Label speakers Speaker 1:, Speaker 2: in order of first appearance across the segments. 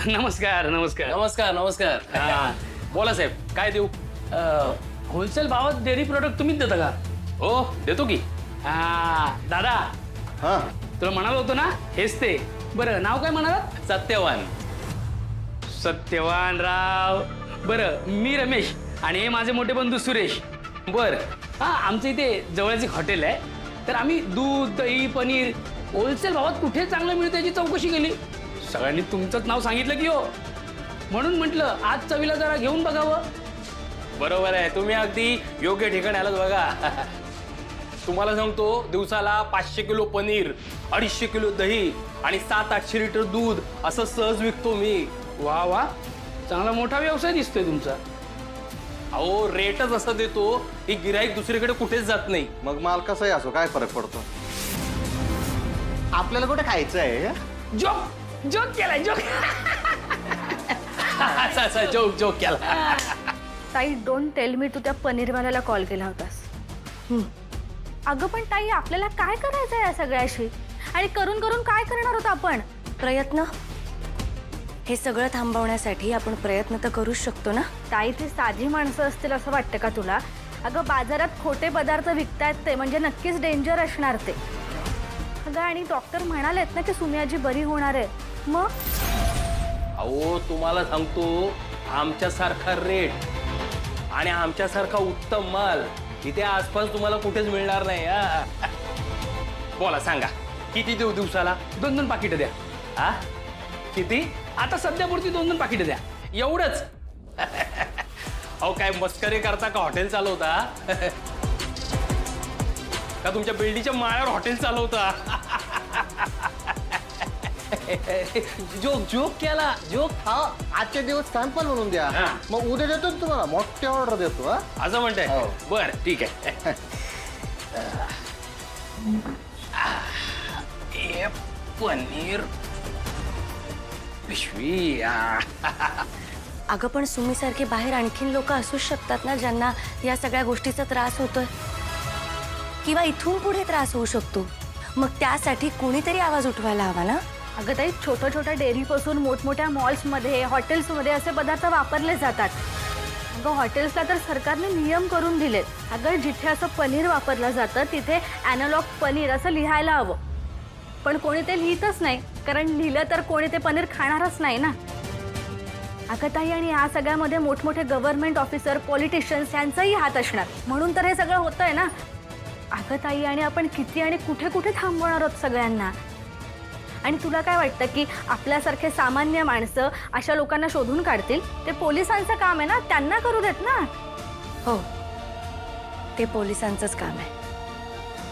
Speaker 1: नमस्कार नमस्कार
Speaker 2: नमस्कार नमस्कार बोला साहेब, काय देऊ?
Speaker 1: होलसेल भावात डेअरी प्रोडक्ट तुम्हीच देता का?
Speaker 2: हो देतो की.
Speaker 1: दादा
Speaker 3: हा
Speaker 1: तुला म्हणालो होतो ना, हेच ते. बरं नाव काय म्हणालात?
Speaker 2: सत्यवान.
Speaker 1: सत्यवान राव. बरं मी रमेश आणि हे माझे मोठे बंधू सुरेश.
Speaker 2: बर.
Speaker 1: आमच्या इथे जवळच एक हॉटेल आहे, तर आम्ही दूध दही पनीर होलसेल भावात कुठे चांगलं मिळतं याची चौकशी केली. सगळ्यांनी तुमचंच नाव सांगितलं की हो, म्हणून म्हटलं आज चवीला जरा घेऊन बघावं.
Speaker 2: बरोबर आहे, तुम्ही अगदी योग्य ठिकाणी आलात बघा. तुम्हाला सांगतो, दिवसाला 500 किलो पनीर, 250 किलो दही आणि 700-800 लिटर दूध असं सहज विकतो मी.
Speaker 1: वा वा, चांगला मोठा व्यवसाय दिसतोय तुमचा.
Speaker 2: अहो रेटच असं देतो की गिराईक दुसरीकडे कुठेच जात नाही.
Speaker 3: मग माल कसाही असो काय फरक पडतो? आपल्याला कुठे खायचं आहे?
Speaker 1: जोक जोक केलाय जोक.
Speaker 2: असा जोक जोक केला.
Speaker 4: ताई डोंट टेल मी तू त्या पनीरवाल्याला कॉल केला होतास. अगं पण ताई आपल्याला काय करायचं आहे या सगळ्याशी? आणि करून करून काय करणार होतो आपण?
Speaker 5: प्रयत्न. हे सगळं थांबवण्यासाठी आपण प्रयत्न तर करूच शकतो ना.
Speaker 4: ताई ती साधी माणसं असतील असं वाटतं का तुला? अगं बाजारात खोटे पदार्थ विकतायत ते म्हणजे नक्कीच डेंजर असणार ते. अगं आणि डॉक्टर म्हणालेत ना की सुमियाजी बरी होणार आहे. मग
Speaker 2: अहो तुम्हाला सांगतो, आमच्यासारखा रेट आणि आमच्यासारखा उत्तम माल इथे आसपास तुम्हाला कुठेच मिळणार नाही. बोला सांगा, किती देऊ दिवसाला?
Speaker 1: 2-2 पाकिटं द्या.
Speaker 2: हा किती?
Speaker 1: आता सध्यापुरती 2-2 पाकिटं द्या.
Speaker 2: एवढंच? अहो काय मस्करी करता का? हॉटेल चालवता का? तुमच्या बिल्डीच्या माळ्यावर हॉटेल चालवता?
Speaker 3: जोक जोक केला जोक. हा आजचे दिवस सॅम्पल म्हणून द्या, मग उद्या देतो ना तुम्हाला मोठी ऑर्डर देतो. हा
Speaker 2: असं म्हणताय?
Speaker 3: हो.
Speaker 2: बर ठीक आहे. ए, पनीर पिशवी.
Speaker 5: अगं पण सुमीसारखे बाहेर आणखीन लोक असू शकतात ना ज्यांना या सगळ्या गोष्टीचा त्रास होतोय, किंवा इथून पुढे त्रास होऊ शकतो. मग त्यासाठी कोणीतरी आवाज उठवायला हवा ना.
Speaker 4: अगं ताई छोट्या छोट्या डेअरीपासून मोठमोठ्या मॉल्समध्ये हॉटेल्समध्ये असे पदार्थ वापरले जातात. अगं हॉटेल्सला तर सरकारने नियम करून दिलेत. अगं जिथे असं पनीर वापरलं जातं तिथे ॲनालॉग पनीर असं लिहायला हवं, पण कोणी ते लिहितच नाही, कारण लिहिलं तर कोणी ते पनीर खाणारच नाही ना. अगं ताई आणि या सगळ्यामध्ये मोठमोठे गव्हर्नमेंट ऑफिसर पॉलिटिशियन्स यांचाही हात असणार, म्हणून तर हे सगळं होतंय ना. अगं ताई आणि आपण किती आणि कुठे कुठे थांबवणार आहोत सगळ्यांना? आणि तुला काय वाटतं की आपल्यासारखे सामान्य माणसं अशा लोकांना शोधून काढतील? ते पोलिसांचं काम आहे ना, त्यांना करू देत ना.
Speaker 5: हो, ते पोलिसांचंच काम आहे.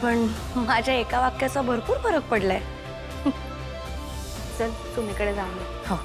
Speaker 5: पण माझ्या एका वाक्याचा भरपूर फरक पडलाय.
Speaker 4: चल तुम्हीकडे जाऊया.
Speaker 5: हो.